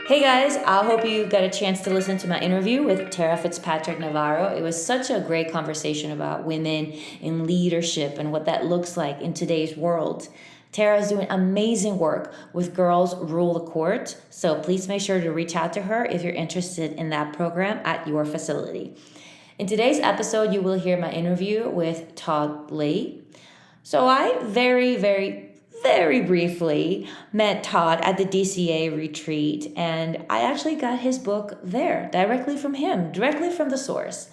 Hey guys, I hope you got a chance to listen to my interview with Tara Fitzpatrick Navarro. It was such a great conversation about women in leadership and what that looks like in today's world. Tara is doing amazing work with Girls Rule the Court, so please make sure to reach out to her if you're interested in that program at your facility. In today's episode, you will hear my interview with Todd Ley. So I very briefly met Todd at the DCA retreat, and I actually got his book there directly from him, directly from the source,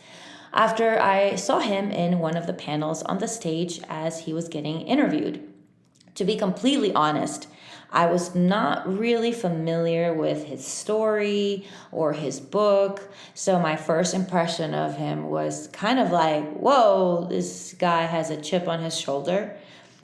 after I saw him in one of the panels on the stage as he was getting interviewed. To be completely honest, I was not really familiar with his story or his book, so my first impression of him was kind of like, whoa, this guy has a chip on his shoulder.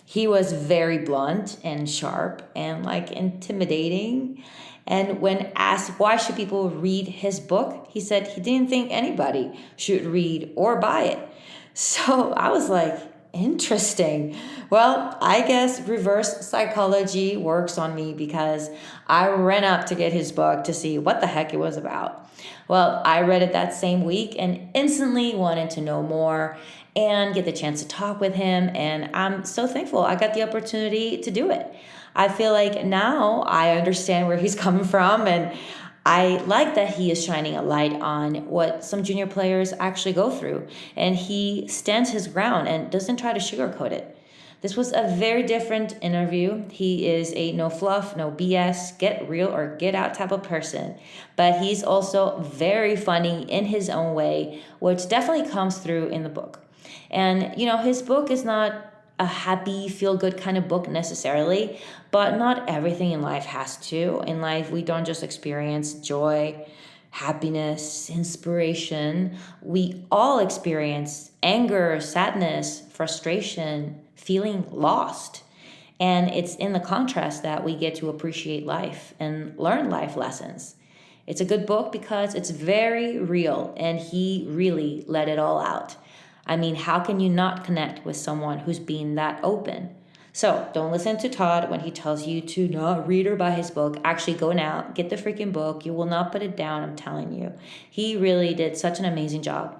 He was very blunt and sharp and like intimidating. And when asked why should people read his book, he said he didn't think anybody should read or buy it. So I was like, interesting. Well, I guess reverse psychology works on me because I ran up to get his book to see what the heck it was about. Well, I read it that same week and instantly wanted to know more and get the chance to talk with him. And I'm so thankful I got the opportunity to do it. I feel like now I understand where he's coming from, and I like that he is shining a light on what some junior players actually go through, and he stands his ground and doesn't try to sugarcoat it. This was a very different interview. He is a no fluff, no BS, get real or get out type of person. But he's also very funny in his own way, which definitely comes through in the book. And, his book is not a happy, feel-good kind of book necessarily, but not everything in life has to. In life, we don't just experience joy, happiness, inspiration. We all experience anger, sadness, frustration, feeling lost. And it's in the contrast that we get to appreciate life and learn life lessons. It's a good book because it's very real, and he really let it all out. I mean, how can you not connect with someone who's being that open? So don't listen to Todd when he tells you to not read or buy his book. Actually, go now, get the freaking book. You will not put it down, I'm telling you. He really did such an amazing job.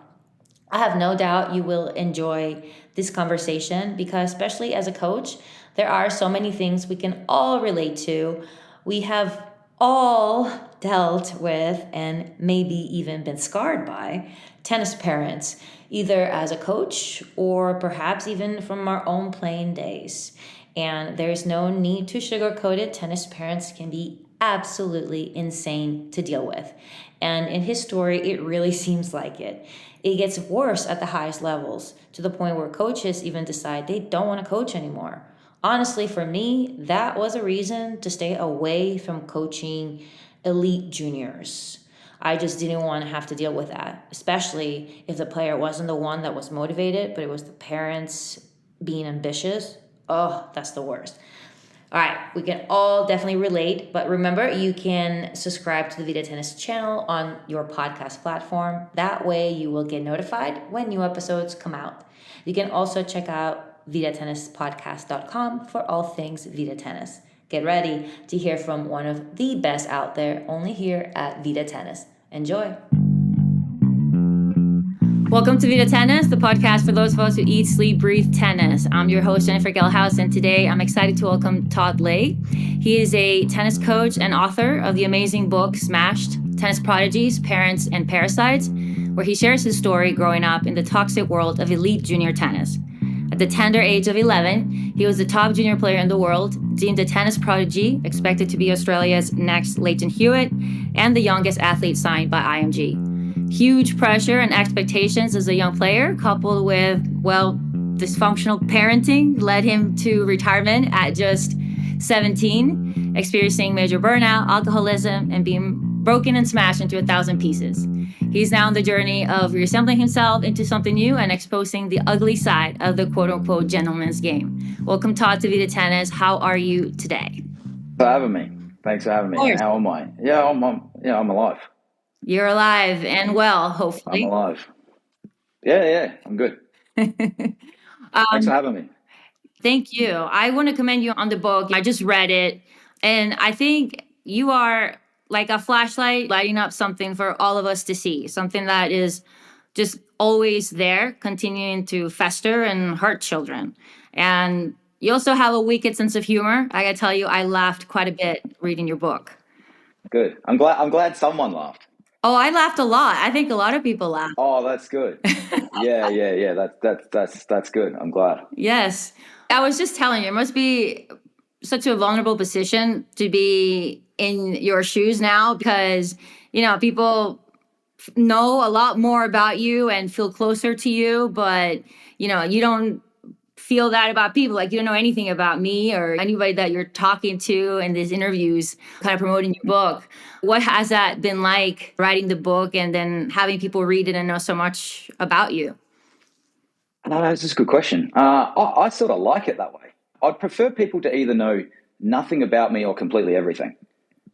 I have no doubt you will enjoy this conversation because, especially as a coach, there are so many things we can all relate to. We have all dealt with and maybe even been scarred by tennis parents, either as a coach or perhaps even from our own playing days. And there's no need to sugarcoat it. Tennis parents can be absolutely insane to deal with. And in his story, it really seems like it. It gets worse at the highest levels, to the point where coaches even decide they don't want to coach anymore. Honestly, for me, that was a reason to stay away from coaching elite juniors. I just didn't want to have to deal with that, especially if the player wasn't the one that was motivated, but it was the parents being ambitious. Oh, that's the worst. All right, we can all definitely relate, but remember, you can subscribe to the Vida Tennis channel on your podcast platform. That way you will get notified when new episodes come out. You can also check out vidatennispodcast.com for all things Vida Tennis. Get ready to hear from one of the best out there, only here at Vida Tennis. Enjoy. Welcome to Vida Tennis, the podcast for those of us who eat, sleep, breathe tennis. I'm your host, Jennifer Gelhaus, and today I'm excited to welcome Todd Ley. He is a tennis coach and author of the amazing book, Smashed, Tennis Prodigies, Parents, and Parasites, where he shares his story growing up in the toxic world of elite junior tennis. At the tender age of 11, he was the top junior player in the world, deemed a tennis prodigy, expected to be Australia's next Leighton Hewitt, and the youngest athlete signed by IMG. Huge pressure and expectations as a young player, coupled with, dysfunctional parenting, led him to retirement at just 17, experiencing major burnout, alcoholism, and being broken and smashed into 1,000 pieces. He's now on the journey of reassembling himself into something new and exposing the ugly side of the quote-unquote gentleman's game. Welcome, Todd, to Vida Tennis. How are you today? For having me. Thanks for having me. How am I? Yeah, I'm alive. You're alive and well, hopefully. I'm alive. Yeah, I'm good. Thanks for having me. Thank you. I want to commend you on the book. I just read it, and I think you are like a flashlight lighting up something for all of us to see, something that is just always there, continuing to fester and hurt children. And you also have a wicked sense of humor. I gotta tell you, I laughed quite a bit reading your book. Good. I'm glad someone laughed. Oh, I laughed a lot. I think a lot of people laughed. Oh, that's good. Yeah. That's good. I'm glad. Yes. I was just telling you, it must be such a vulnerable position to be in your shoes now, because, people know a lot more about you and feel closer to you, but, you don't feel that about people. Like, you don't know anything about me or anybody that you're talking to in these interviews, kind of promoting your book. What has that been like, writing the book and then having people read it and know so much about you? No, that's just a good question. I sort of like it that way. I'd prefer people to either know nothing about me or completely everything.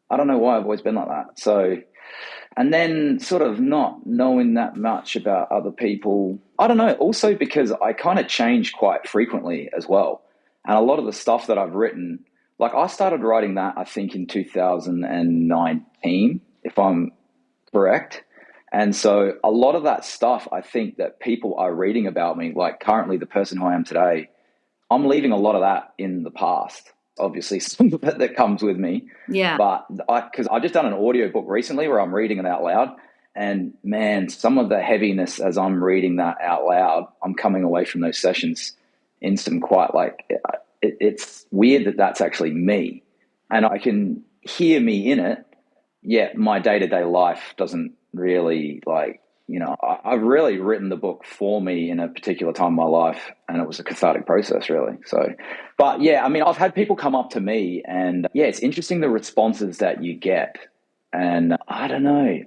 I don't know why I've always been like that. So, and then sort of not knowing that much about other people. I don't know. Also because I kind of change quite frequently as well. And a lot of the stuff that I've written, like I started writing that, I think in 2019, if I'm correct. And so a lot of that stuff, I think that people are reading about me, like currently the person who I am today, I'm leaving a lot of that in the past. Obviously, some of it that comes with me. Yeah. But because I've just done an audiobook recently where I'm reading it out loud. And man, some of the heaviness as I'm reading that out loud, I'm coming away from those sessions in some quite it's weird that that's actually me. And I can hear me in it, yet my day-to-day life doesn't really I've really written the book for me in a particular time of my life, and it was a cathartic process, really. So, but yeah, I mean, I've had people come up to me, and yeah, it's interesting the responses that you get. And I don't know.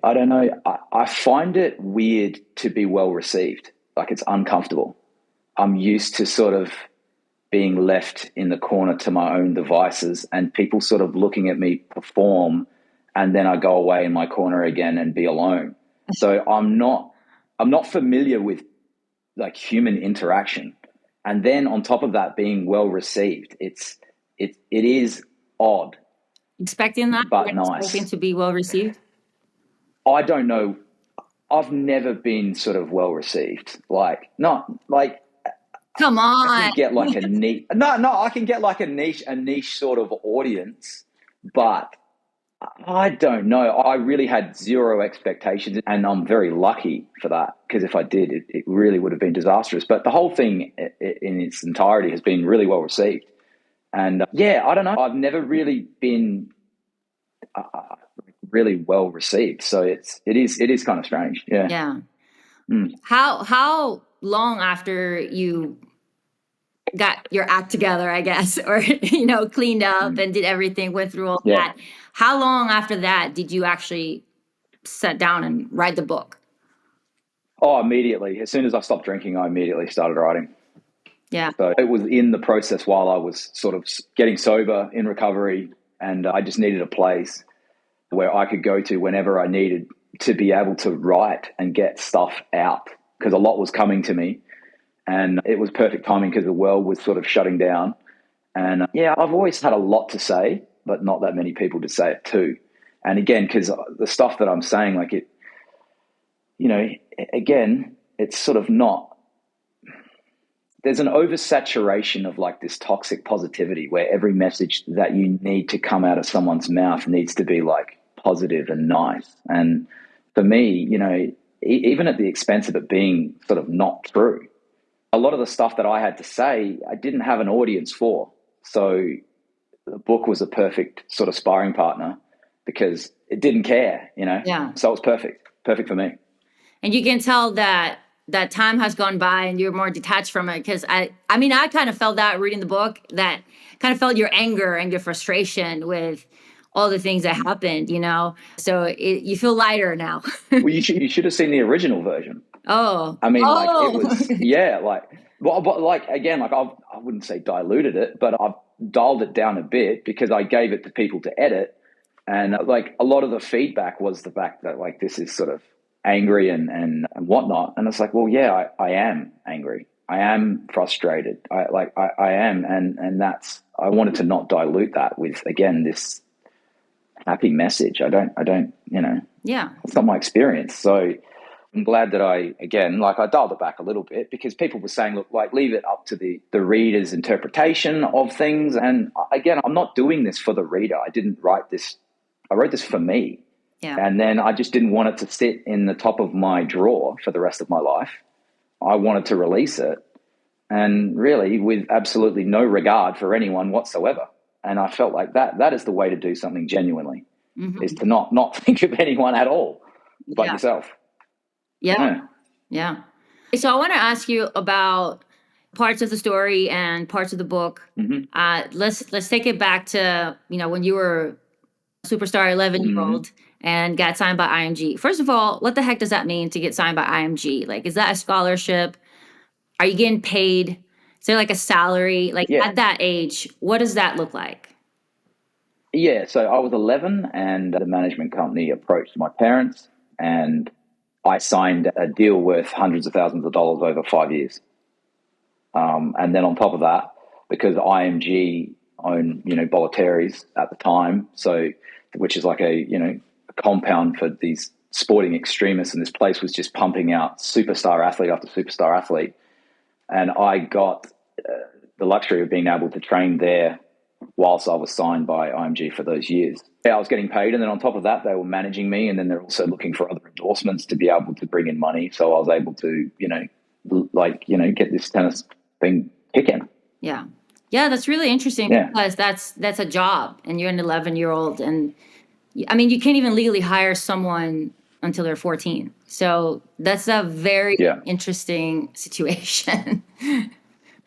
I find it weird to be well received. Like, it's uncomfortable. I'm used to sort of being left in the corner to my own devices and people sort of looking at me perform, and then I go away in my corner again and be alone. So I'm not familiar with like human interaction. And then on top of that, being well received, it is odd. Expecting that, but nice. Expecting to be well received. I don't know. I've never been sort of well received. Like, not like. Come on. I can get like a niche. I can get like a niche sort of audience, but I don't know. I really had zero expectations, and I'm very lucky for that, because if I did, it really would have been disastrous. But the whole thing in its entirety has been really well received. And yeah, I don't know. I've never really been really well received. So it is kind of strange. Yeah. Yeah. How long after you got your act together, I guess, or, cleaned up and did everything, went through all that. How long after that did you actually sit down and write the book? Oh, immediately. As soon as I stopped drinking, I immediately started writing. Yeah. So it was in the process while I was sort of getting sober in recovery, and I just needed a place where I could go to whenever I needed to be able to write and get stuff out, because a lot was coming to me. And it was perfect timing because the world was sort of shutting down. And yeah, I've always had a lot to say, but not that many people to say it to. And again, because the stuff that I'm saying, like it, again, it's sort of not, there's an oversaturation of like this toxic positivity where every message that you need to come out of someone's mouth needs to be like positive and nice. And for me, even at the expense of it being sort of not true, a lot of the stuff that I had to say, I didn't have an audience for. So the book was a perfect sort of sparring partner because it didn't care, Yeah. So it was perfect for me. And you can tell that time has gone by and you're more detached from it. Because I kind of felt that reading the book, that kind of felt your anger and your frustration with all the things that happened, So you feel lighter now. Well, you should have seen the original version. Oh, I mean, like it was, but like, again, like I wouldn't say diluted it, but I've dialed it down a bit because I gave it to people to edit. And like a lot of the feedback was the fact that like, this is sort of angry and whatnot. And it's like, well, yeah, I am angry. I am frustrated. I am. And that's, I wanted to not dilute that with, again, this happy message. I don't, Yeah. it's not my experience. So I'm glad that I dialed it back a little bit, because people were saying, look, like, leave it up to the reader's interpretation of things. And again, I'm not doing this for the reader. I didn't write this. I wrote this for me. Yeah. And then I just didn't want it to sit in the top of my drawer for the rest of my life. I wanted to release it, and really with absolutely no regard for anyone whatsoever. And I felt like that is the way to do something genuinely, is to not think of anyone at all but yourself. Yeah. Yeah. So I want to ask you about parts of the story and parts of the book. Let's take it back to, when you were a superstar 11-year-old and got signed by IMG. First of all, what the heck does that mean to get signed by IMG? Like, is that a scholarship? Are you getting paid? Is there like a salary? Like at that age, what does that look like? Yeah, so I was 11 and the management company approached my parents, and I signed a deal worth hundreds of thousands of dollars over 5 years. And then on top of that, because IMG owned, Bollettieri's at the time, so which is like a compound for these sporting extremists, and this place was just pumping out superstar athlete after superstar athlete. And I got the luxury of being able to train there whilst I was signed by IMG for those years. Yeah, I was getting paid, and then on top of that, they were managing me, and then they're also looking for other endorsements to be able to bring in money. So I was able to, get this tennis thing kicking. Yeah. Yeah, that's really interesting because that's a job, and you're an 11-year-old, and I mean, you can't even legally hire someone until they're 14. So that's a very interesting situation.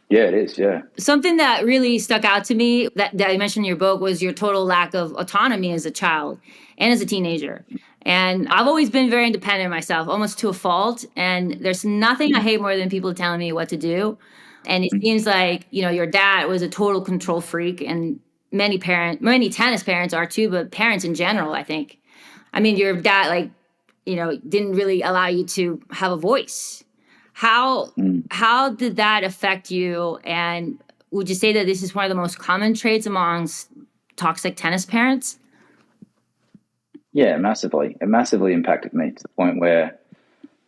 Yeah, it is. Yeah. Something that really stuck out to me that I mentioned in your book was your total lack of autonomy as a child and as a teenager. And I've always been very independent myself, almost to a fault. And there's nothing I hate more than people telling me what to do. And it seems like, your dad was a total control freak, and many tennis parents are too, but parents in general, I think. I mean, your dad, didn't really allow you to have a voice. How did that affect you? And would you say that this is one of the most common traits amongst toxic tennis parents? Yeah, massively. It massively impacted me to the point where,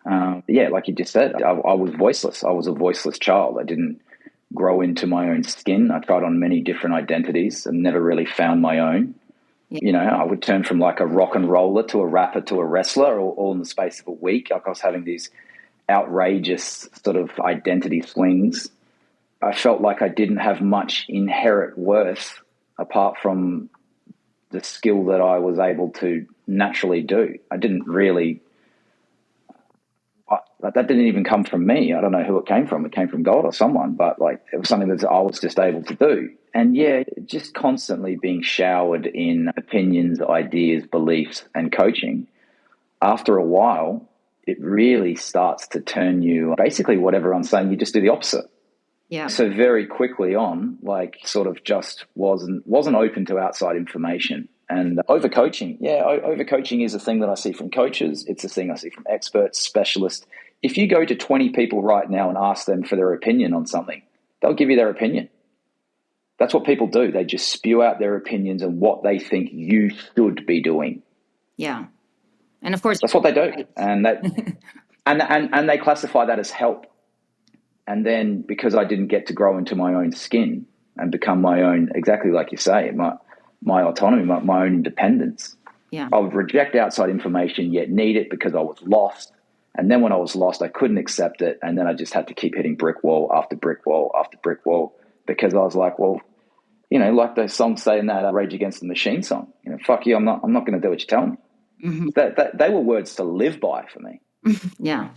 like you just said, I was voiceless. I was a voiceless child. I didn't grow into my own skin. I tried on many different identities and never really found my own. I would turn from like a rock and roller to a rapper to a wrestler all in the space of a week. Like I was having these outrageous sort of identity swings. I felt like I didn't have much inherent worth apart from the skill that I was able to naturally do. I didn't really, that didn't even come from me. I don't know who it came from. It came from God or someone, but like it was something that I was just able to do. And just constantly being showered in opinions, ideas, beliefs, and coaching. After a while, it really starts to turn you, basically what everyone's saying, you just do the opposite. Yeah. So very quickly on, like sort of just wasn't open to outside information. And overcoaching. Yeah, overcoaching is a thing that I see from coaches. It's a thing I see from experts, specialists. If you go to 20 people right now and ask them for their opinion on something, they'll give you their opinion. That's what people do. They just spew out their opinions and what they think you should be doing. Yeah. And of course, that's what they do. Right. And that and they classify that as help. And then because I didn't get to grow into my own skin and become my own, exactly like you say, my autonomy, my own independence, I would reject outside information, yet need it because I was lost. And then when I was lost, I couldn't accept it. And then I just had to keep hitting brick wall after brick wall after brick wall, because I was like, well, like those songs say in that Rage Against the Machine song, fuck you, I'm not going to do what you tell me. That they were words to live by for me. Yeah.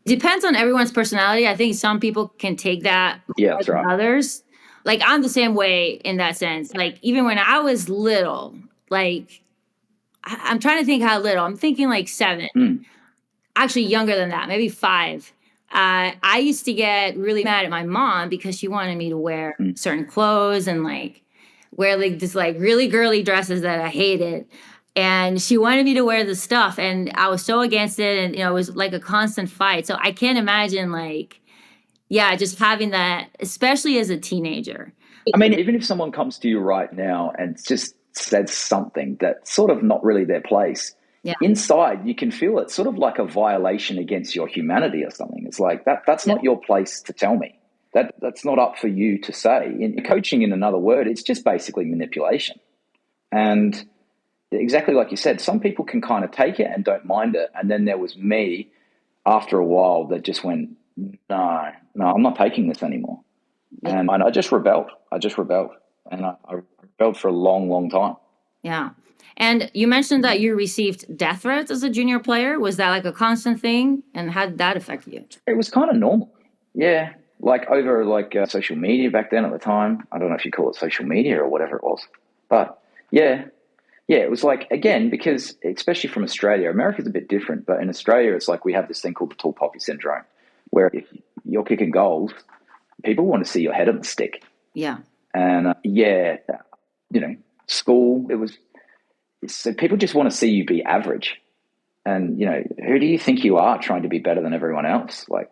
Depends on everyone's personality. I think some people can take that more than others. Like, I'm the same way in that sense. Like, even when I was little, like, I'm trying to think how little. I'm thinking like 7. Actually, younger than that, maybe 5. I used to get really mad at my mom because she wanted me to wear certain clothes and like wear like this like really girly dresses that I hated. And she wanted me to wear the stuff, and I was so against it. And, it was like a constant fight. So I can't imagine like, just having that, especially as a teenager. I mean, even if someone comes to you right now and just said something that's sort of not really their place. Yeah. Inside, you can feel it sort of like a violation against your humanity or something. It's like that's not your place to tell me. That's not up for you to say. In coaching, in another word, it's just basically manipulation. And exactly like you said, some people can kind of take it and don't mind it. And then there was me after a while that just went, no, I'm not taking this anymore. Yeah. And I just rebelled. And I rebelled for a long, long time. Yeah. And you mentioned that you received death threats as a junior player. Was that like a constant thing? And how did that affect you? It was kind of normal. Yeah. Like over social media back then at the time. I don't know if you call it social media or whatever it was. But yeah, it was like, again, because especially from Australia, America's a bit different. But in Australia, it's like we have this thing called the tall poppy syndrome, where if you're kicking goals, people want to see your head on the stick. Yeah. And school, so people just want to see you be average. And, who do you think you are trying to be better than everyone else? Like,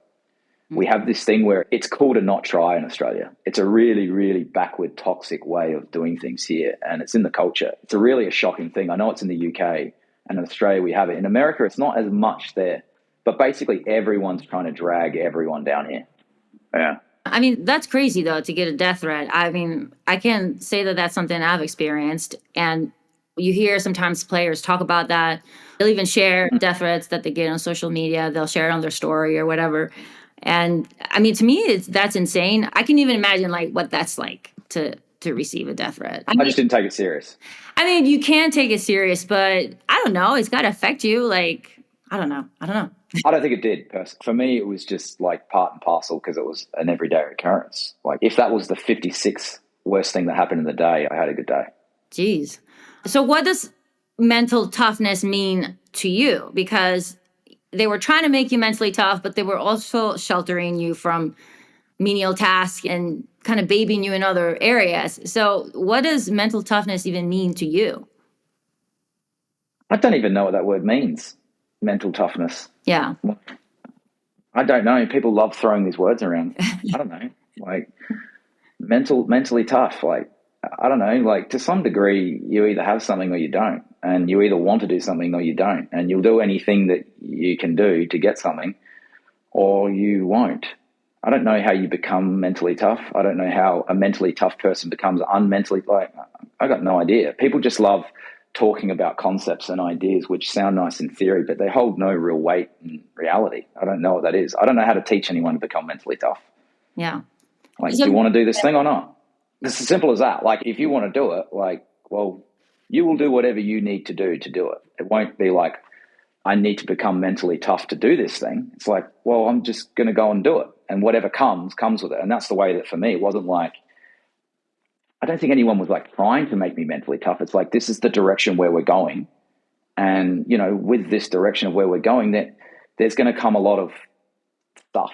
we have this thing where it's cool to not try in Australia. It's a really, really backward, toxic way of doing things here. And it's in the culture. It's a shocking thing. I know it's in the UK, and in Australia we have it. In America, it's not as much there. But basically everyone's trying to drag everyone down here. Yeah. I mean, that's crazy, though, to get a death threat. I mean, I can say that that's something I've experienced. And you hear sometimes players talk about that. They'll even share death threats that they get on social media. They'll share it on their story or whatever. And I mean, to me, that's insane. I can even imagine like what that's like to receive a death threat. I just didn't take it serious. I mean, you can take it serious, but I don't know. It's got to affect you. Like, I don't know. I don't think it did. For me, it was just like part and parcel because it was an everyday occurrence. Like if that was the 56th worst thing that happened in the day, I had a good day. Jeez. So what does mental toughness mean to you? Because they were trying to make you mentally tough, but they were also sheltering you from menial tasks and kind of babying you in other areas. So what does mental toughness even mean to you? I don't even know what that word means. Mental toughness. Yeah. I don't know. People love throwing these words around. I don't know. Like mentally tough. Like, I don't know. Like to some degree, you either have something or you don't. And you either want to do something or you don't. And you'll do anything that you can do to get something or you won't. I don't know how you become mentally tough. I don't know how a mentally tough person becomes unmentally. I got no idea. People just love talking about concepts and ideas which sound nice in theory, but they hold no real weight in reality. I don't know what that is. I don't know how to teach anyone to become mentally tough. Yeah. Like, do you want to do this thing or not? It's as simple as that. Like, if you want to do it, you will do whatever you need to do it. It won't be like, I need to become mentally tough to do this thing. It's like, well, I'm just going to go and do it. And whatever comes with it. And that's the way that for me, it wasn't like, I don't think anyone was like trying to make me mentally tough. It's like, this is the direction where we're going. And, with this direction of where we're going, that there's going to come a lot of stuff.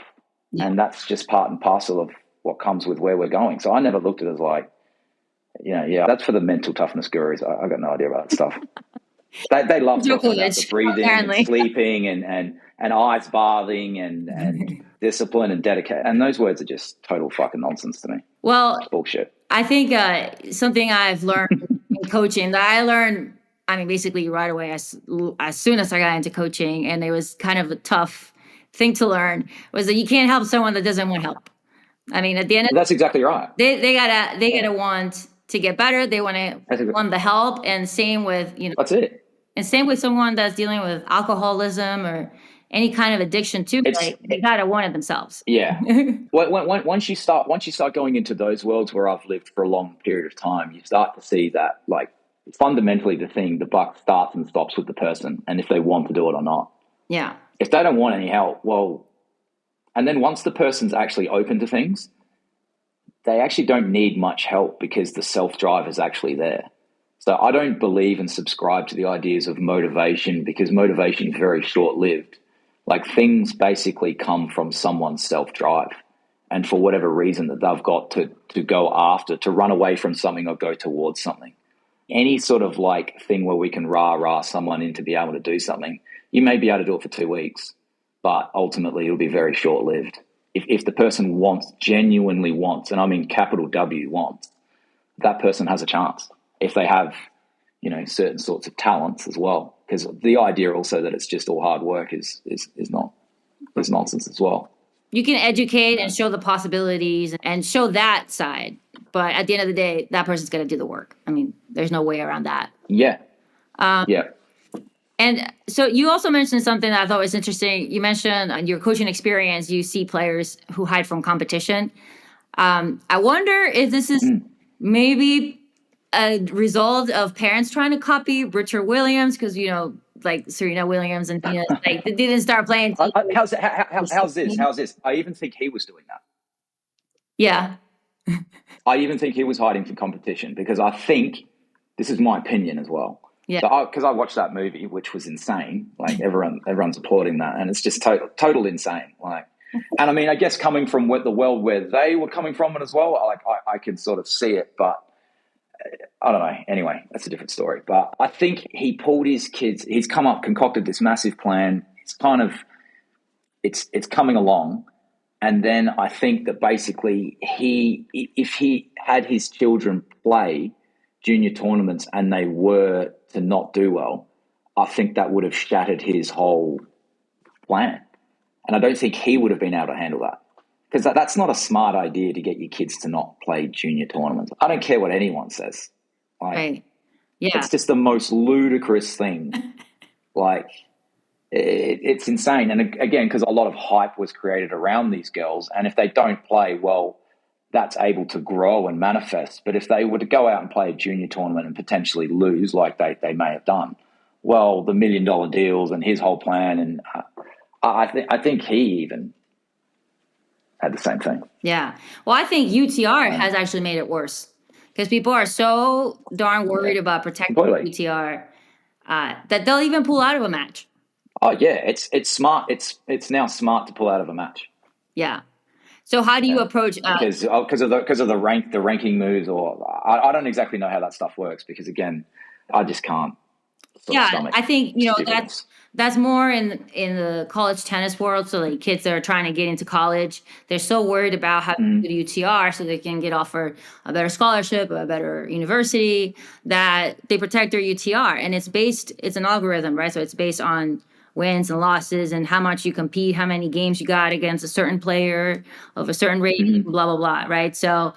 Yeah. And that's just part and parcel of what comes with where we're going. So I never looked at it as like, that's for the mental toughness gurus. I got no idea about that stuff. They love talking about the breathing and sleeping and ice bathing and discipline and dedication. And those words are just total fucking nonsense to me. Well, it's bullshit. I think something I've learned in coaching that I learned, basically right away as soon as I got into coaching, and it was kind of a tough thing to learn, was that you can't help someone that doesn't want help. At the end of that's exactly right. They gotta want to get better. They want the help, and same with That's it. And same with someone that's dealing with alcoholism or any kind of addiction too. They gotta want it themselves. Yeah. Once you start going into those worlds where I've lived for a long period of time, you start to see that like fundamentally the buck starts and stops with the person, and if they want to do it or not. Yeah. If they don't want any help, well, and then once the person's actually open to things, they actually don't need much help because the self-drive is actually there. So I don't believe and subscribe to the ideas of motivation because motivation is very short-lived. Like things basically come from someone's self-drive and for whatever reason that they've got to go after, to run away from something or go towards something. Any sort of like thing where we can rah someone in to be able to do something, you may be able to do it for 2 weeks, but ultimately it'll be very short-lived. If the person genuinely wants, and I mean capital W wants, that person has a chance. If they have certain sorts of talents as well. Because the idea also that it's just all hard work is nonsense as well. You can educate and show the possibilities and show that side. But at the end of the day, that person's going to do the work. I mean, there's no way around that. Yeah. Yeah. And so you also mentioned something that I thought was interesting. You mentioned in your coaching experience, you see players who hide from competition. I wonder if this is maybe a result of parents trying to copy Richard Williams, because, like Serena Williams and Venus, like they didn't start playing. How's this? I even think he was doing that. Yeah. I even think he was hiding from competition, because I think, this is my opinion as well. Yeah. Because I watched that movie, which was insane. Like everyone's applauding that, and it's just total insane. Like, and I mean, I guess coming from the world where they were coming from as well, like I can sort of see it, but I don't know. Anyway, that's a different story. But I think he pulled his kids. He's concocted this massive plan. It's kind of, it's coming along. And then I think that basically if he had his children play junior tournaments and they were to not do well, I think that would have shattered his whole plan. And I don't think he would have been able to handle that, because that's not a smart idea to get your kids to not play junior tournaments. I don't care what anyone says. Like, right. Yeah. It's just the most ludicrous thing. Like, it's insane. And again, because a lot of hype was created around these girls, and if they don't play well, that's able to grow and manifest. But if they were to go out and play a junior tournament and potentially lose, like they may have done, well, the $1 million deals and his whole plan, and I think he even had the same thing. Yeah. Well, I think UTR has actually made it worse, because people are so darn worried about protecting UTR that they'll even pull out of a match. Oh yeah, it's smart. It's now smart to pull out of a match. Yeah. So how do you approach? Because of the ranking moves, or I don't exactly know how that stuff works, because again, I just can't. I think that's more in the college tennis world. So like kids that are trying to get into college, they're so worried about how to do UTR so they can get offered a better scholarship, a better university, that they protect their UTR. And it's an algorithm, right? So it's based on wins and losses and how much you compete, how many games you got against a certain player of a certain rating, blah, blah, blah, right? So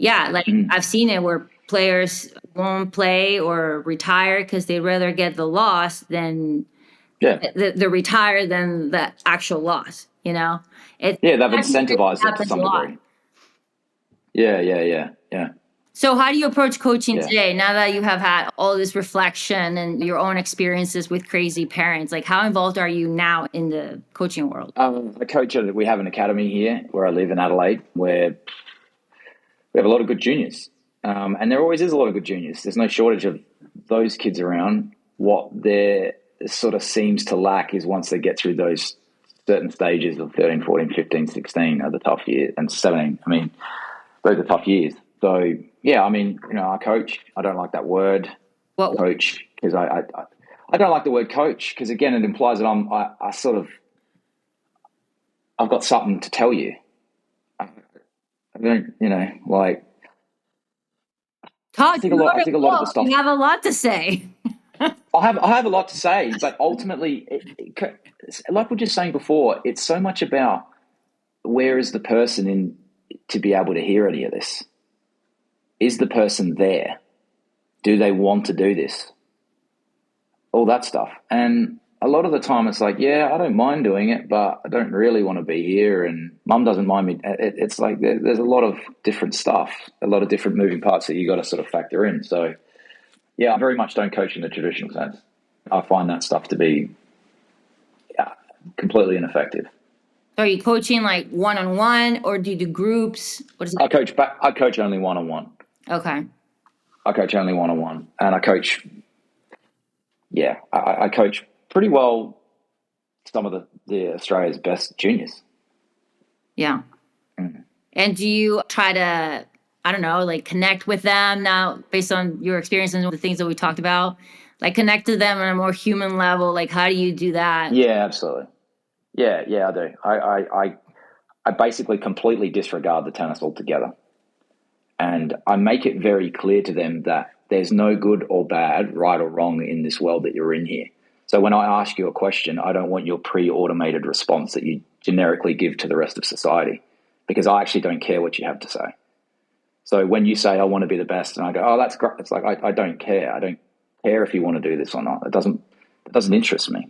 I've seen it where players won't play or retire because they'd rather get the loss than the retire than the actual loss, they've incentivized it to some degree. Yeah. So how do you approach coaching today, now that you have had all this reflection and your own experiences with crazy parents? Like, how involved are you now in the coaching world? I coach we have an academy here where I live in Adelaide, where we have a lot of good juniors. And there always is a lot of good juniors. There's no shortage of those kids around. What there sort of seems to lack is, once they get through those certain stages of 13, 14, 15, 16 are the tough years, and 17, I mean, those are tough years. So, yeah, I mean, I coach. I don't like that word, coach, because I don't like the word coach, because, again, it implies that I've got something to tell you. I don't, Todd, I think a lot of the stuff. You have a lot to say. I have a lot to say, but ultimately, like we were just saying before, it's so much about where is the person in to be able to hear any of this. Is the person there? Do they want to do this? All that stuff. And a lot of the time it's like, yeah, I don't mind doing it, but I don't really want to be here, and mum doesn't mind me. It's like there's a lot of different stuff, a lot of different moving parts that you got to sort of factor in. So, yeah, I very much don't coach in the traditional sense. I find that stuff to be completely ineffective. So are you coaching like one-on-one, or do you do groups? What is it? I coach only one-on-one. Okay. I coach only one-on-one, and I coach pretty well some of the Australia's best juniors. Yeah. And do you try to, I don't know, like connect with them now based on your experience and the things that we talked about? Like connect to them on a more human level? Like, how do you do that? Yeah, absolutely. Yeah, I do. I basically completely disregard the tennis altogether. And I make it very clear to them that there's no good or bad, right or wrong in this world that you're in here. So when I ask you a question, I don't want your pre-automated response that you generically give to the rest of society, because I actually don't care what you have to say. So when you say, I want to be the best, and I go, oh, that's great. It's like, I don't care. I don't care if you want to do this or not. It doesn't interest me.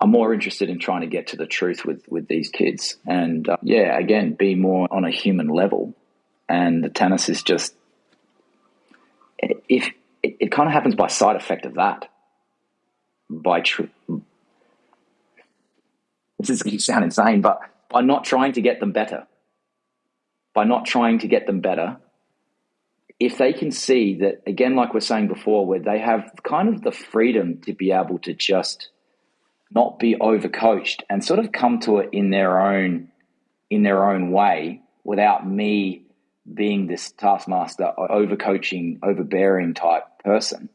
I'm more interested in trying to get to the truth with these kids. And again, be more on a human level. And the tennis is just, if it kind of happens by side effect of that. This is going to sound insane, but by not trying to get them better, if they can see that, again, like we're saying before, where they have kind of the freedom to be able to just not be overcoached and sort of come to it in their own way, without me being this taskmaster, overcoaching, overbearing type person.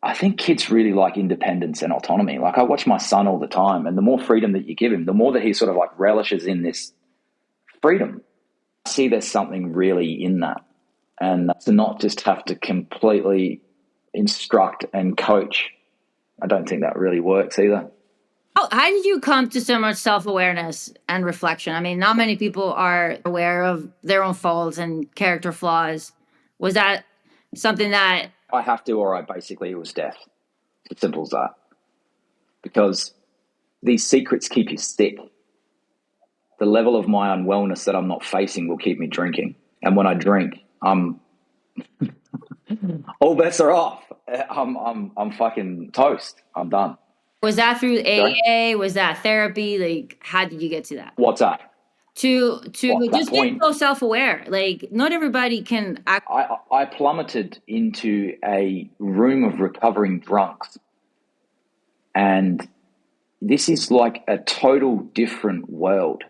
I think kids really like independence and autonomy. Like, I watch my son all the time, and the more freedom that you give him, the more that he sort of like relishes in this freedom. I see there's something really in that. And to not just have to completely instruct and coach, I don't think that really works either. How did you come to so much self-awareness and reflection? I mean, not many people are aware of their own faults and character flaws. Was that something that... I have to, or it was death. It's as simple as that. Because these secrets keep you sick. The level of my unwellness that I'm not facing will keep me drinking. And when I drink, all bets are off. I'm fucking toast. I'm done. Was that through AA? Was that therapy? Like, how did you get to that? What's that? To just get so self-aware. Like, not everybody can act. I plummeted into a room of recovering drunks. And this is like a total different world.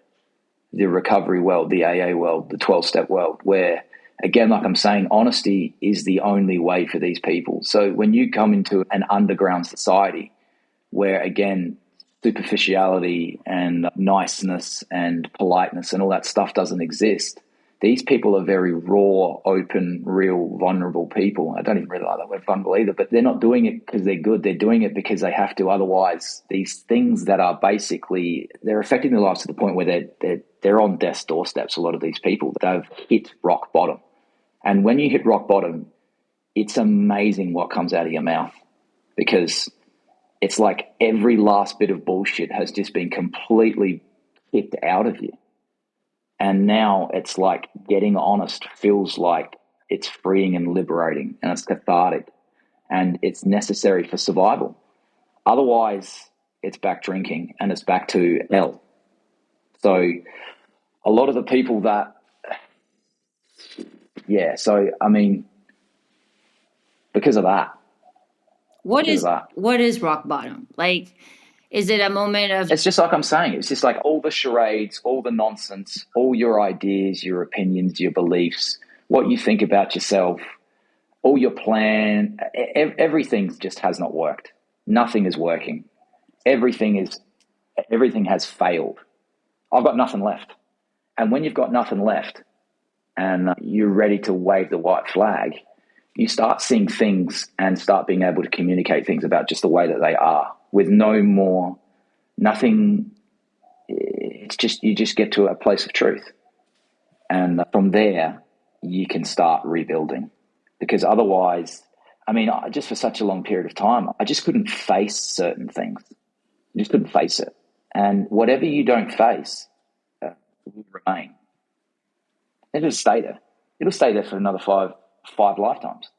The recovery world, the AA world, the 12-step world, where, again, like I'm saying, honesty is the only way for these people. So when you come into an underground society where, again, superficiality and niceness and politeness and all that stuff doesn't exist, these people are very raw, open, real, vulnerable people. I don't even really like that word vulnerable either, but they're not doing it because they're good. They're doing it because they have to. Otherwise, these things that are basically, they're affecting their lives to the point where they're on death's doorsteps. A lot of these people, they've hit rock bottom. And when you hit rock bottom, it's amazing what comes out of your mouth, because it's like every last bit of bullshit has just been completely kicked out of you. And now it's like getting honest feels like it's freeing and liberating, and it's cathartic, and it's necessary for survival. Otherwise, it's back drinking and it's back to hell. So a lot of the people that, I mean, because of that. What is rock bottom? Like, is it a moment of... It's just like I'm saying. It's just like all the charades, all the nonsense, all your ideas, your opinions, your beliefs, what you think about yourself, all your plan, everything just has not worked. Nothing is working. Everything has failed. I've got nothing left. And when you've got nothing left and you're ready to wave the white flag, you start seeing things and start being able to communicate things about just the way that they are, with nothing. It's just, you just get to a place of truth. And from there, you can start rebuilding. Because otherwise, I mean, just for such a long period of time, I just couldn't face certain things. I just couldn't face it. And whatever you don't face will remain. It'll stay there. It'll stay there for another five lifetimes.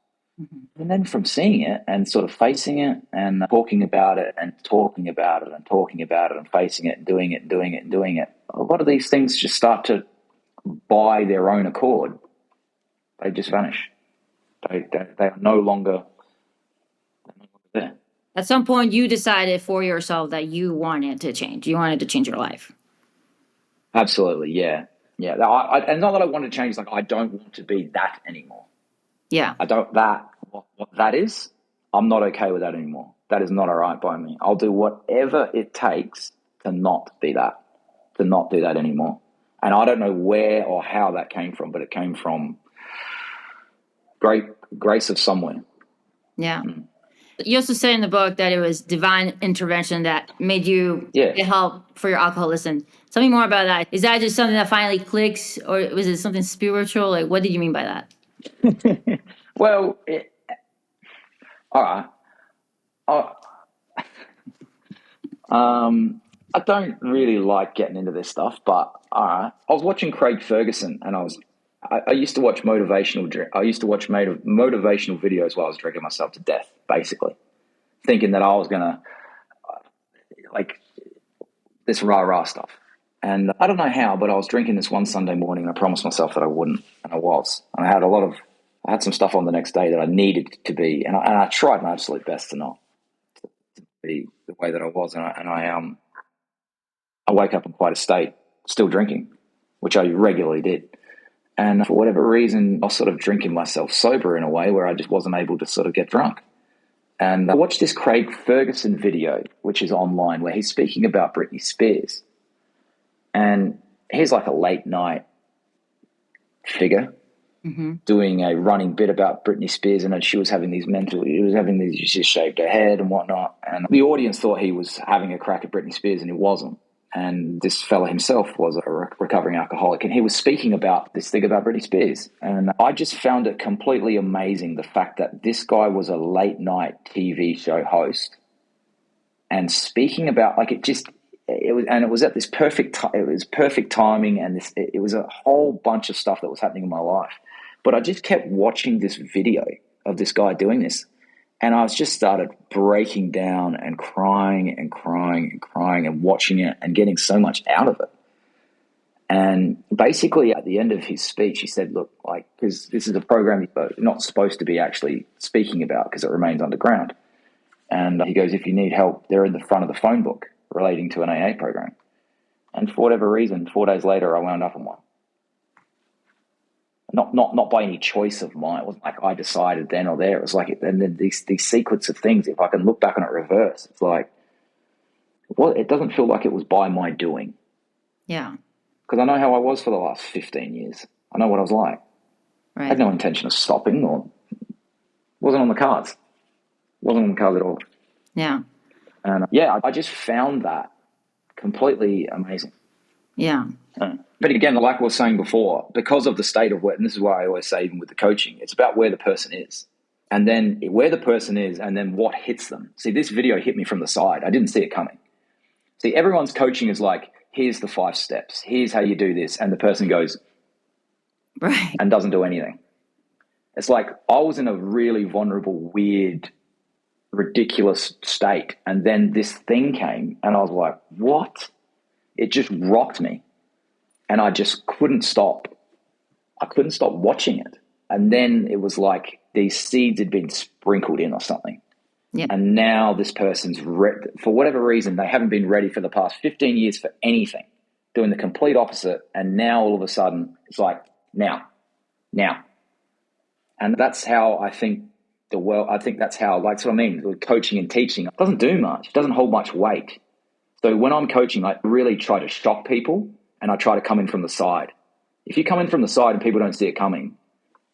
Mm-hmm. And then from seeing it and sort of facing it and talking about it and talking about it and talking about it and facing it and doing it and doing it and doing it, a lot of these things just start to, by their own accord, they just vanish. They are no longer there. At some point, you decided for yourself that you wanted to change. You wanted to change your life. Absolutely, yeah. Yeah, and not that I want to change, like I don't want to be that anymore. Yeah. I don't, what that is, I'm not okay with that anymore. That is not all right by me. I'll do whatever it takes to not be that, to not do that anymore. And I don't know where or how that came from, but it came from great grace of somewhere. Yeah. You also say in the book that it was divine intervention that made you get help for your alcoholism. Tell me more about that. Is that just something that finally clicks, or was it something spiritual? Like, what did you mean by that? Well, all right. I don't really like getting into this stuff, but all right. I was watching Craig Ferguson, and I used to watch motivational videos while I was drinking myself to death, basically, thinking that I was gonna like this rah-rah stuff. And I don't know how, but I was drinking this one Sunday morning, and I promised myself that I wouldn't, and I was. And I had some stuff on the next day that I needed to be, and I tried my absolute best to not to be the way that I was, and I wake up in quite a state, still drinking, which I regularly did. And for whatever reason, I was sort of drinking myself sober in a way where I just wasn't able to sort of get drunk. And I watched this Craig Ferguson video, which is online, where he's speaking about Britney Spears. And he's like a late night figure doing a running bit about Britney Spears, and she was having these she shaved her head and whatnot. And the audience thought he was having a crack at Britney Spears, and he wasn't. And this fella himself was a recovering alcoholic, and he was speaking about this thing about Britney Spears. And I just found it completely amazing, the fact that this guy was a late night TV show host and speaking about it was at this perfect timing, and it was a whole bunch of stuff that was happening in my life. But I just kept watching this video of this guy doing this, and I just started breaking down and crying and crying and crying and watching it and getting so much out of it. And basically at the end of his speech, he said, look, because this is a program you're not supposed to be actually speaking about because it remains underground. And he goes, if you need help, they're in the front of the phone book relating to an AA program. And for whatever reason, 4 days later, I wound up in one. Not by any choice of mine. It wasn't like I decided then or there. It was like, and then these sequence of things, if I can look back on it reverse, it's like, well, it doesn't feel like it was by my doing. Yeah. Because I know how I was for the last 15 years. I know what I was like. Right. I had no intention of stopping, or wasn't on the cards. Wasn't on the cards at all. Yeah. And I just found that completely amazing. Yeah. But again, like I was saying before, because of the state of where, and this is why I always say, even with the coaching, it's about where the person is. And then where the person is, and then what hits them. See, this video hit me from the side. I didn't see it coming. See, everyone's coaching is like, here's the 5 steps. Here's how you do this. And the person goes, right, and doesn't do anything. It's like I was in a really vulnerable, weird, ridiculous state. And then this thing came, and I was like, what? It just rocked me. And I just couldn't stop. I couldn't stop watching it. And then it was like these seeds had been sprinkled in or something. Yeah. And now this person's, for whatever reason, they haven't been ready for the past 15 years for anything, doing the complete opposite. And now all of a sudden it's like, now. And that's how I think that's what I mean with coaching and teaching. It doesn't do much. It doesn't hold much weight. So when I'm coaching, I really try to shock people, and I try to come in from the side. If you come in from the side and people don't see it coming,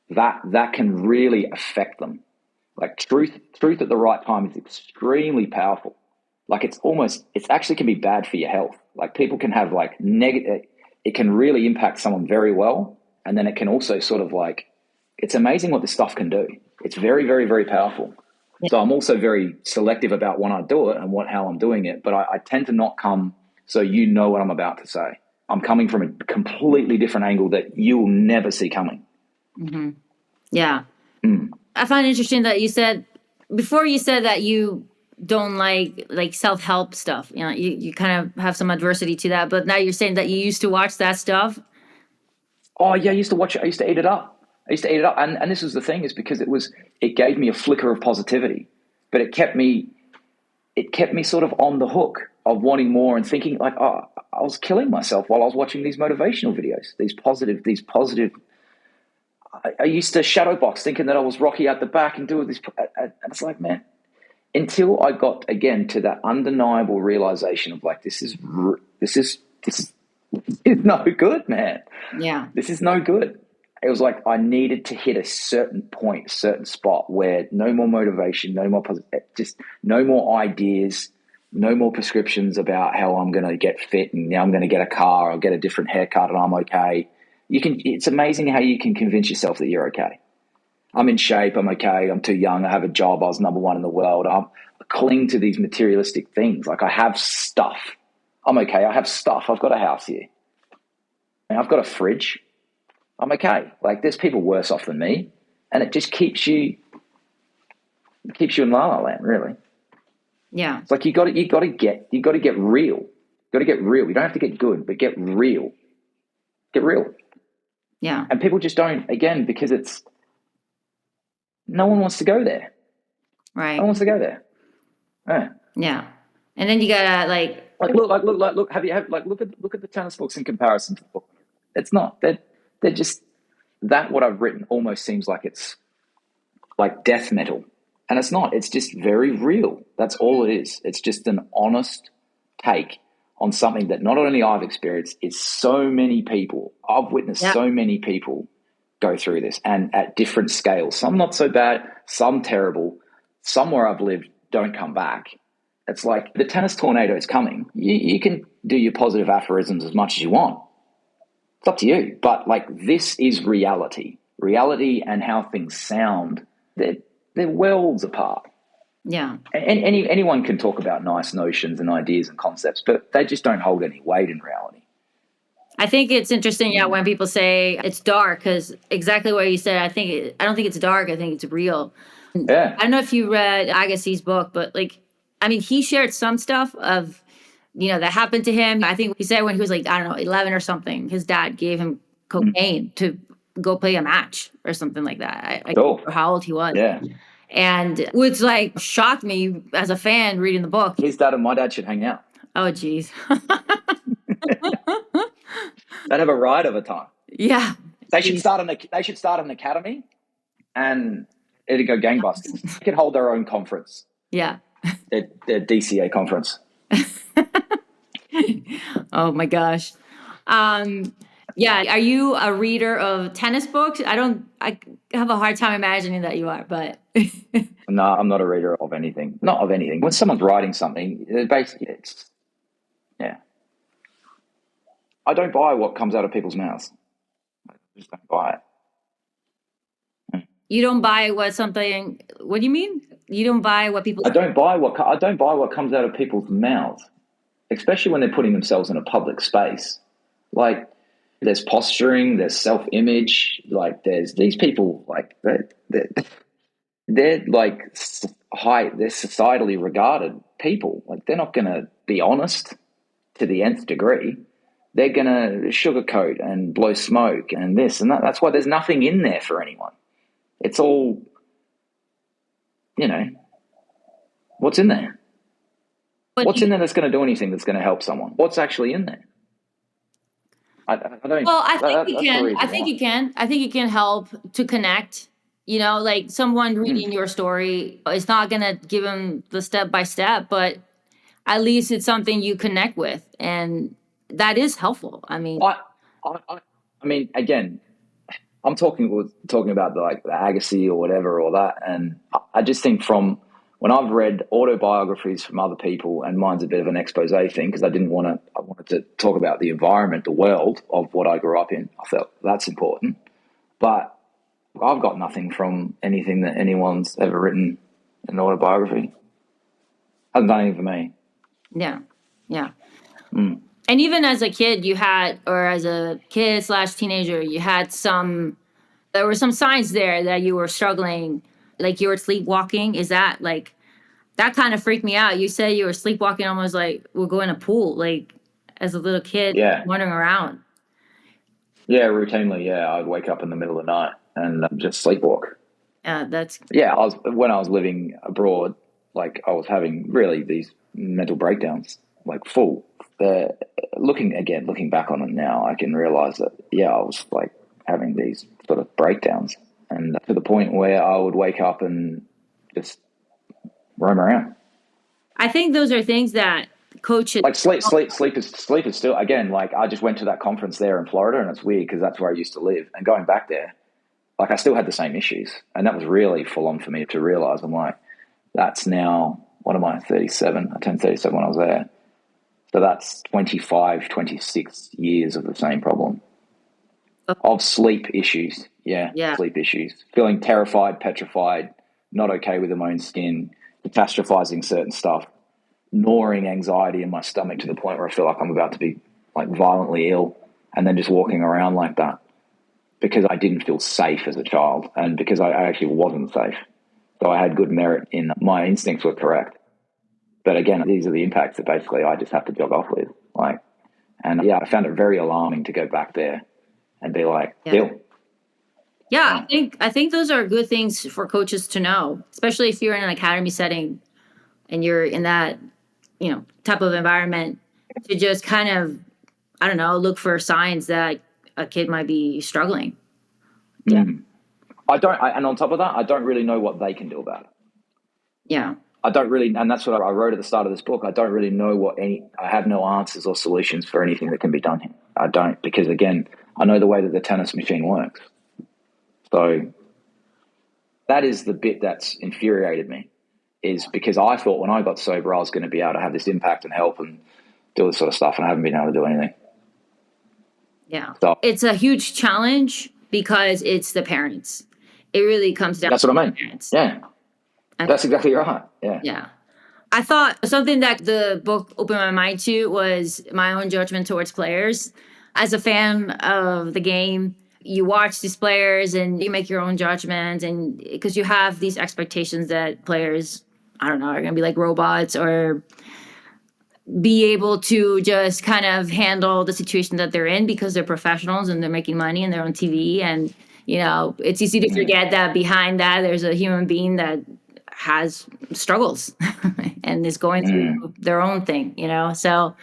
that can really affect them. Like truth at the right time is extremely powerful. Like it actually can be bad for your health. Like people can have like negative, it can really impact someone very well. And then it can also sort of like, it's amazing what this stuff can do. It's very, very, very powerful. So I'm also very selective about when I do it and how I'm doing it. But I tend to not come so you know what I'm about to say. I'm coming from a completely different angle that you will never see coming. Mm-hmm. Yeah. I find it interesting that you said that you don't like self-help stuff. You know, you kind of have some adversity to that, but now you're saying that you used to watch that stuff. Oh yeah, I used to watch it. I used to eat it up. And this was the thing, is because it gave me a flicker of positivity, but it kept me sort of on the hook of wanting more and thinking like, oh, I was killing myself while I was watching these motivational videos, these positive. I used to shadow box thinking that I was Rocky at the back and do this. And it's like, man, until I got again to that undeniable realization of like, this is no good, man. Yeah. This is no good. It was like I needed to hit a certain point, a certain spot where no more motivation, no more just no more ideas, no more prescriptions about how I'm going to get fit and now I'm going to get a car or get a different haircut and I'm okay. It's amazing how you can convince yourself that you're okay. I'm in shape. I'm okay. I'm too young. I have a job. I was number one in the world. I cling to these materialistic things. Like I have stuff. I'm okay. I have stuff. I've got a house here. I've got a fridge. I'm okay. Like there's people worse off than me, and it just keeps you in la la land, really. Yeah. It's like you got to get real. You got to get real. You don't have to get good, but get real. Get real. Yeah. And people just don't, again, because no one wants to go there. Right. No one wants to go there. Yeah. And then you gotta look. Look at the tennis books in comparison to the book. It's not. They're just that. What I've written almost seems like it's like death metal, and it's not. It's just very real. That's all it is. It's just an honest take on something that not only I've experienced, is so many people. I've witnessed so many people go through this, and at different scales. Some not so bad, some terrible. Some where I've lived don't come back. It's like the tennis tornado is coming. You can do your positive aphorisms as much as you want. It's up to you. But like this is reality. Reality and how things sound, they're worlds apart. Yeah. And anyone can talk about nice notions and ideas and concepts, but they just don't hold any weight in reality. I think it's interesting, when people say it's dark, because exactly what you said, I don't think it's dark. I think it's real. Yeah. I don't know if you read Agassi's book, but he shared some stuff of, that happened to him. I think he said when he was 11 or something, his dad gave him cocaine to go play a match or something like that. I don't know how old he was. Yeah. And which shocked me as a fan reading the book. His dad and my dad should hang out. Oh, geez. They'd have a ride of a time. Yeah. They should start an academy and it'd go gangbusters. They could hold their own conference. Yeah. Their DCA conference. Oh my gosh. Yeah. Are you a reader of tennis books? I have a hard time imagining that you are, but. No, I'm not a reader of anything. Not of anything. When someone's writing something, basically yeah. I don't buy what comes out of people's mouths. I just don't buy it. You don't buy what do you mean? You don't buy what people. I don't buy what comes out of people's mouths, especially when they're putting themselves in a public space. Like there's posturing, there's self-image, like there's these people like they're like they're societally regarded people. Like they're not going to be honest to the nth degree. They're going to sugarcoat and blow smoke and this and that. That's why there's nothing in there for anyone. It's all, what's in there? What's in there that's going to do anything that's going to help someone? What's actually in there? I don't. Well, I think it can. I think it can help to connect. Like someone reading your story, it's not going to give them the step by step, but at least it's something you connect with, and that is helpful. I mean, again, I'm talking about the Agassi or whatever or that, and I just think from when I've read autobiographies from other people, and mine's a bit of an expose thing because I wanted to talk about the environment, the world of what I grew up in. I felt that's important, but I've got nothing from anything that anyone's ever written in an autobiography. Hasn't done anything for me. Yeah, yeah. And even as a kid, as a kid/teenager, there were some signs there that you were struggling, like you were sleepwalking. Is that that kind of freaked me out. You said you were sleepwalking almost like we'll go in a pool, as a little kid, wandering around. Yeah, routinely. Yeah, I'd wake up in the middle of the night and just sleepwalk. When I was living abroad, I was having really these mental breakdowns, full. Looking back on it now, I can realize that I was having these sort of breakdowns, and to the point where I would wake up and just roam around. I think those are things that coaches. Like sleep is still, again, like I just went to that conference there in Florida, and it's weird because that's where I used to live. And going back there, like I still had the same issues. And that was really full on for me to realize. I'm like, that's now, what am I, 37? I turned 37 when I was there. So that's 25, 26 years of the same problem. Of sleep issues. Yeah. Sleep issues. Feeling terrified, petrified, not okay with my own skin, catastrophizing certain stuff, gnawing anxiety in my stomach to the point where I feel like I'm about to be like violently ill, and then just walking around like that because I didn't feel safe as a child, and because I actually wasn't safe. So I had good merit in my instincts were correct. But again, these are the impacts that basically I just have to jog off with. Like, and yeah, I found it very alarming to go back there and be like, Bill. Yeah, I think those are good things for coaches to know, especially if you're in an academy setting and you're in that, you know, type of environment, to just kind of, I don't know, look for signs that a kid might be struggling. Yeah. And on top of that, I don't really know what they can do about it. Yeah. I don't really, and that's what I wrote at the start of this book. I don't really know I have no answers or solutions for anything that can be done here. I don't, because again, I know the way that the tennis machine works. So that is the bit that's infuriated me, is because I thought when I got sober, I was going to be able to have this impact and help and do this sort of stuff, and I haven't been able to do anything. Yeah. So it's a huge challenge because it's the parents. It really comes down to the parents. Yeah. That's exactly right. Yeah. Yeah. I thought something that the book opened my mind to was my own judgment towards players. As a fan of the game, you watch these players and you make your own judgments, and because you have these expectations that players, I don't know, are going to be like robots or be able to just kind of handle the situation that they're in because they're professionals and they're making money and they're on TV. And, you know, it's easy to forget that behind that, there's a human being that has struggles and is going through their own thing, you know? So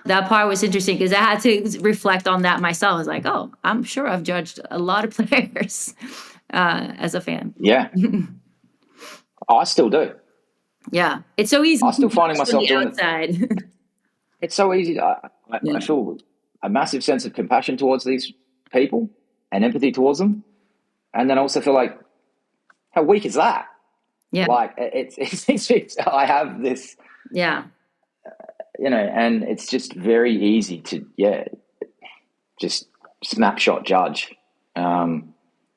that part was interesting because I had to reflect on that myself. I was like, oh, I'm sure I've judged a lot of players as a fan. Yeah. I still do. Yeah. It's so easy. I'm still finding myself doing outside. It's so easy. I feel a massive sense of compassion towards these people and empathy towards them. And then I also feel like, how weak is that? Yeah. Like it's I have this, yeah, you know, and it's just very easy to, just snapshot judge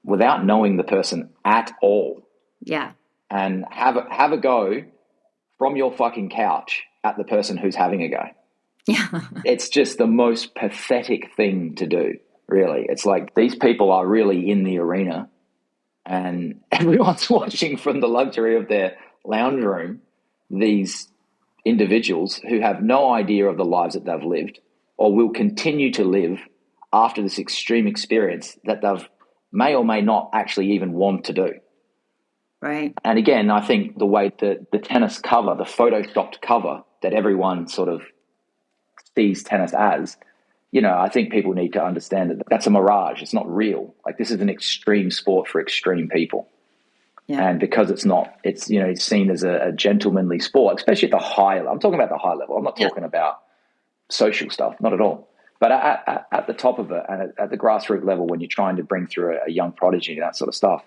without knowing the person at all. Yeah. And have a go from your fucking couch at the person who's having a go. Yeah. It's just the most pathetic thing to do, really. It's like these people are really in the arena and everyone's watching from the luxury of their lounge room, these individuals who have no idea of the lives that they've lived or will continue to live after this extreme experience that they've may or may not actually even want to do. Right. And again, I think the way that the tennis cover, the photoshopped cover that everyone sort of sees tennis as, you know, I think people need to understand that that's a mirage. It's not real. Like, this is an extreme sport for extreme people. Yeah. And because it's not, it's, you know, it's seen as a gentlemanly sport, especially at the high level. I'm talking about the high level. I'm not talking about social stuff, not at all. But at the top of it and at the grassroots level, when you're trying to bring through a young prodigy, that sort of stuff,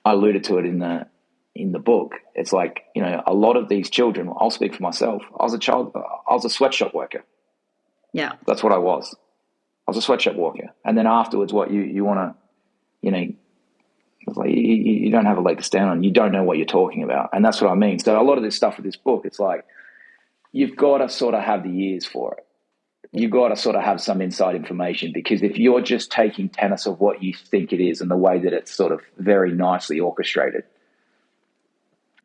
I alluded to it in the book. It's like, you know, a lot of these children, I'll speak for myself. I was a sweatshop worker. Yeah. That's what I was. I was a sweatshop worker. And then afterwards, what you want to, you know, it's like you don't have a leg to stand on. You don't know what you're talking about. And that's what I mean. So a lot of this stuff with this book, it's like, you've got to sort of have the ears for it. You've got to sort of have some inside information, because if you're just taking tennis of what you think it is and the way that it's sort of very nicely orchestrated,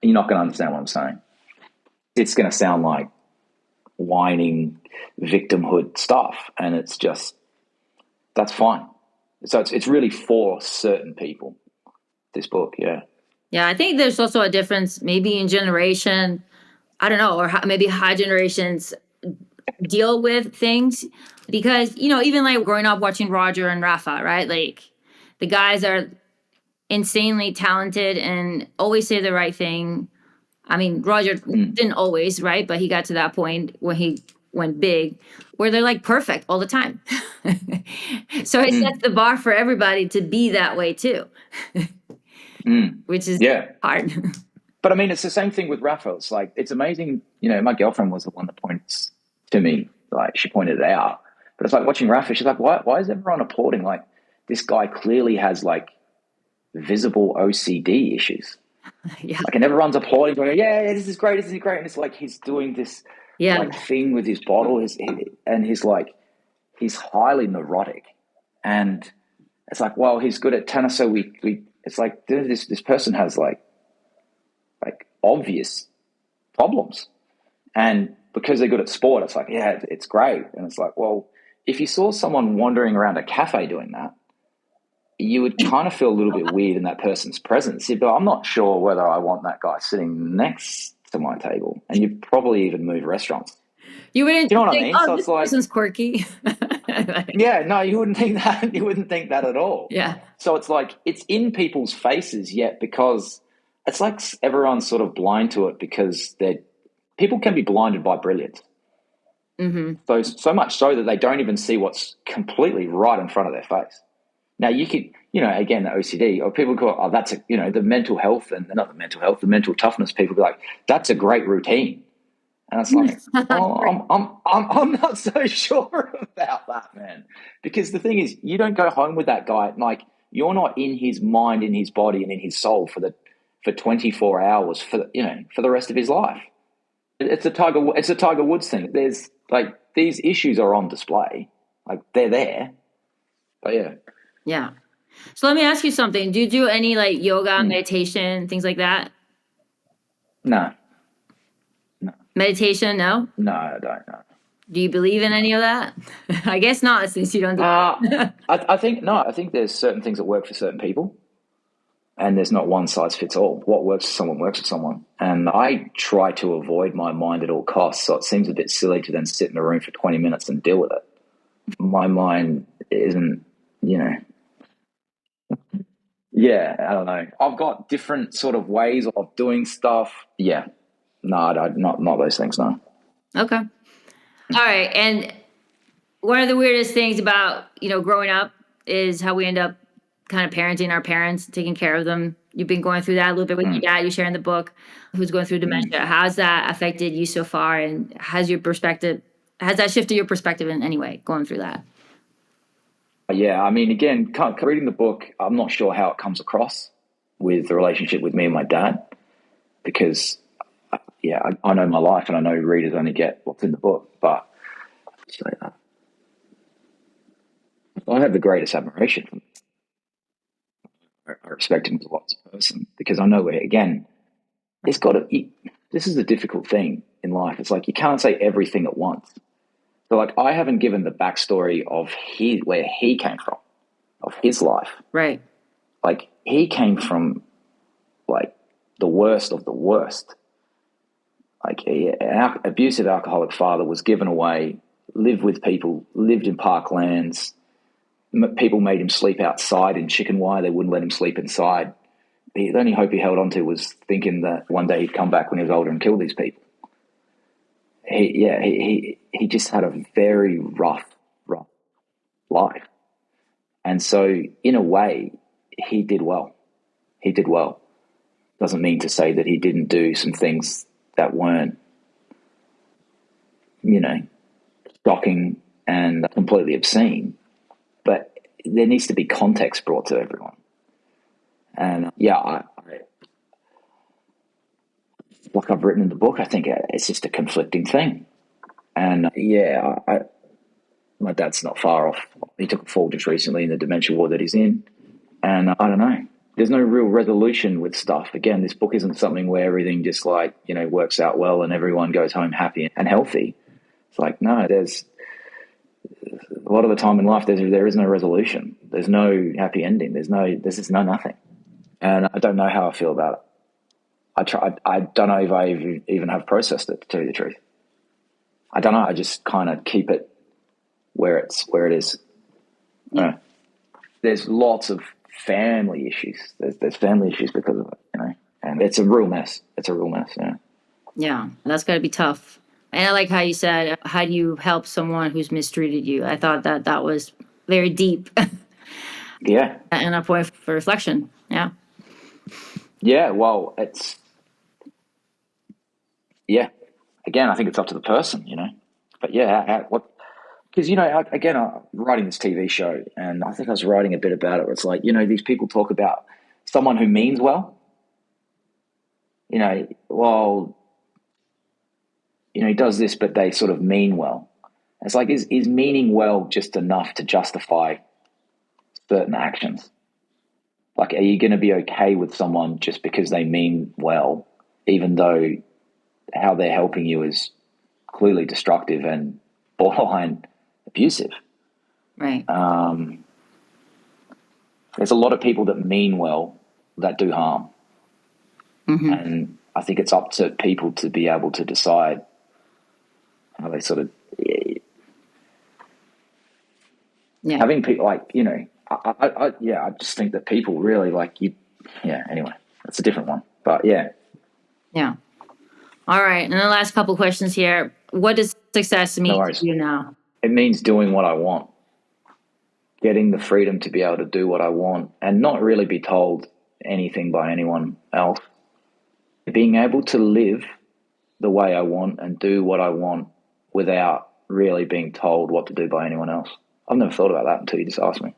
you're not going to understand what I'm saying. It's going to sound like whining victimhood stuff, and it's just, that's fine. So it's really for certain people, this book. Yeah, I think there's also a difference maybe in generation, I don't know, or maybe high generations deal with things, because, you know, even like growing up watching Roger and Rafa, right? Like, the guys are insanely talented and always say the right thing. I mean, Roger didn't always, right? But he got to that point when he went big, where they're like perfect all the time. So it sets the bar for everybody to be that way too, which is hard. But I mean, it's the same thing with Rafa. It's like, it's amazing. You know, my girlfriend was the one that points to me, like she pointed it out. But it's like watching Rafa. She's like, why is everyone applauding? Like, this guy clearly has like visible OCD issues. Yeah. Like, and everyone's applauding, going, yeah, this is great, and it's like he's doing this like thing with his bottle, he's highly neurotic, and it's like, well, he's good at tennis, so we it's like this person has like obvious problems, and because they're good at sport, it's like, yeah, it's great, and it's like, well, if you saw someone wandering around a cafe doing that, you would kind of feel a little bit weird in that person's presence. You'd be like, I'm not sure whether I want that guy sitting next to my table. And you'd probably even move restaurants. You wouldn't. Do you know what think, I mean? Oh, so this it's like, person's quirky. yeah, no, you wouldn't think that. You wouldn't think that at all. Yeah. So it's like, it's in people's faces, yet because it's like everyone's sort of blind to it, because people can be blinded by brilliance. So much so that they don't even see what's completely right in front of their face. Now you could, again, the OCD, or people call, that's the mental health, and not the mental health, the mental toughness. People be like, that's a great routine, and it's like, I'm not so sure about that, man. Because the thing is, you don't go home with that guy, like you're not in his mind, in his body, and in his soul for 24 hours for the rest of his life. It's a Tiger Woods thing. There's like, these issues are on display, like they're there, but yeah. Yeah. So let me ask you something. Do you do any like yoga, meditation, things like that? No. Meditation? No? No, I don't know. Do you believe in any of that? I guess not, since you don't do I think there's certain things that work for certain people, and there's not one size fits all. What works for someone works for someone. And I try to avoid my mind at all costs, so it seems a bit silly to then sit in a room for 20 minutes and deal with it. My mind isn't, yeah, I don't know. I've got different sort of ways of doing stuff. Yeah. No, not those things, no. Okay. All right. And one of the weirdest things about, growing up is how we end up kind of parenting our parents, taking care of them. You've been going through that a little bit with your dad. You share in the book who's going through dementia. How's that affected you so far? And has that shifted your perspective in any way going through that? Yeah, I mean, again, reading the book, I'm not sure how it comes across with the relationship with me and my dad, because, I know my life, and I know readers only get what's in the book, but I have the greatest admiration for him. I respect him as a person, because I know, again, this is the difficult thing in life. It's like, you can't say everything at once. So, like, I haven't given the backstory of where he came from, of his life. Right. Like, he came from, like, the worst of the worst. Like, an abusive alcoholic father, was given away, lived with people, lived in parklands. People made him sleep outside in chicken wire. They wouldn't let him sleep inside. The only hope he held on to was thinking that one day he'd come back when he was older and kill these people. He just had a very rough life. And so, in a way, he did well. He did well. Doesn't mean to say that he didn't do some things that weren't, shocking and completely obscene. But there needs to be context brought to everyone. And like I've written in the book, I think it's just a conflicting thing. And my dad's not far off. He took a fall just recently in the dementia ward that he's in. And I don't know. There's no real resolution with stuff. Again, this book isn't something where everything just works out well and everyone goes home happy and healthy. It's like, no, there's a lot of the time in life, there is no resolution. There's no happy ending. There's just nothing. And I don't know how I feel about it. I don't know if I even have processed it, to tell you the truth. I don't know. I just kind of keep it where it is. There's lots of family issues. There's family issues because of it, And it's a real mess. It's a real mess. Yeah. Yeah, that's got to be tough. And I like how you said, how do you help someone who's mistreated you? I thought that was very deep Yeah. and a point for reflection. Yeah. Yeah. Well, again, I think it's up to the person, but yeah, because, I'm writing this TV show, and I think I was writing a bit about it where it's like, these people talk about someone who means well, well, he does this, but they sort of mean well. It's like, is meaning well just enough to justify certain actions? Like, are you going to be okay with someone just because they mean well, even though how they're helping you is clearly destructive and borderline abusive? Right. There's a lot of people that mean well that do harm. Mm-hmm. And I think it's up to people to be able to decide how they sort of having people like, I just think that people really anyway, that's a different one, but yeah. All right. And the last couple questions here. What does success mean to you now? It means doing what I want, getting the freedom to be able to do what I want and not really be told anything by anyone else. Being able to live the way I want and do what I want without really being told what to do by anyone else. I've never thought about that until you just asked me.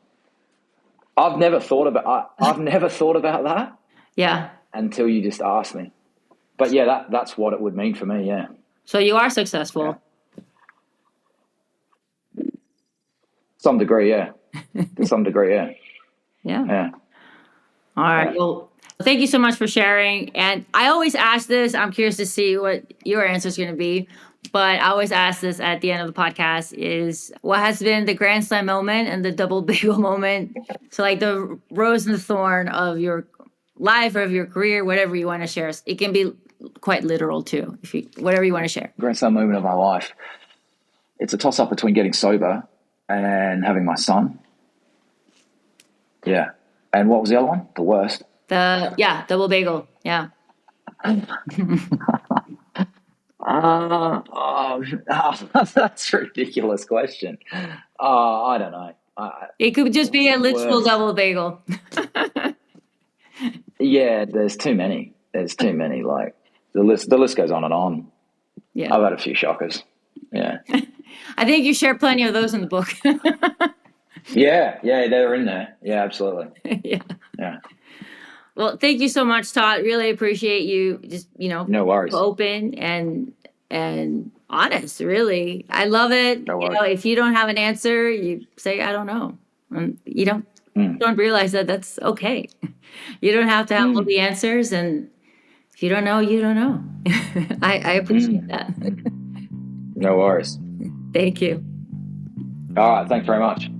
I've never thought about that. Yeah. Until you just asked me. But yeah, that's what it would mean for me, yeah. So you are successful. Yeah. Some degree, yeah. To some degree, yeah. Yeah. All right. Well, thank you so much for sharing. And I always ask this. I'm curious to see what your answer is going to be. But I always ask this at the end of the podcast is what has been the grand slam moment and the double bagel moment? So like the rose and the thorn of your life or of your career, whatever you want to share. It can be quite literal too, whatever you want to share. Grand slam moment of my life. It's a toss up between getting sober and having my son. Yeah. And what was the other one? The worst. Double bagel. Yeah. That's a ridiculous question. I don't know. It could just be a literal double bagel. Yeah, there's too many. Like the list goes on and on. Yeah, I've had a few shockers. Yeah. I think you share plenty of those in the book. Yeah, they're in there. Yeah, absolutely. Yeah. Well, thank you so much, Todd. Really appreciate you just, no worries. Open and honest, really. I love it. No worries. If you don't have an answer, you say, I don't know. And you don't realize that that's okay. You don't have to have all the answers. And if you don't know, you don't know. I appreciate that. No worries. Thank you. All right. Thanks very much.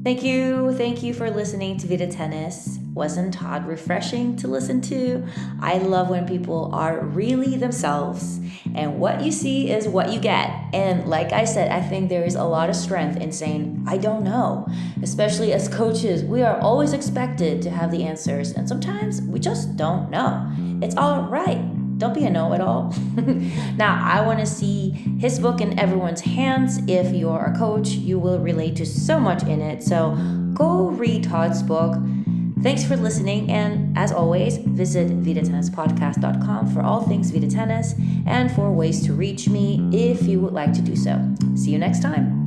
Thank you for listening to Vida Tennis. Wasn't Todd refreshing to listen to? I love when people are really themselves, and what you see is what you get. And like I said, I think there is a lot of strength in saying, I don't know. Especially as coaches, we are always expected to have the answers, and sometimes we just don't know. It's all right. Don't be a know-it-all. Now, I want to see his book in everyone's hands. If you're a coach, you will relate to so much in it. So go read Todd's book. Thanks for listening. And as always, visit vidatennispodcast.com for all things Vida Tennis and for ways to reach me if you would like to do so. See you next time.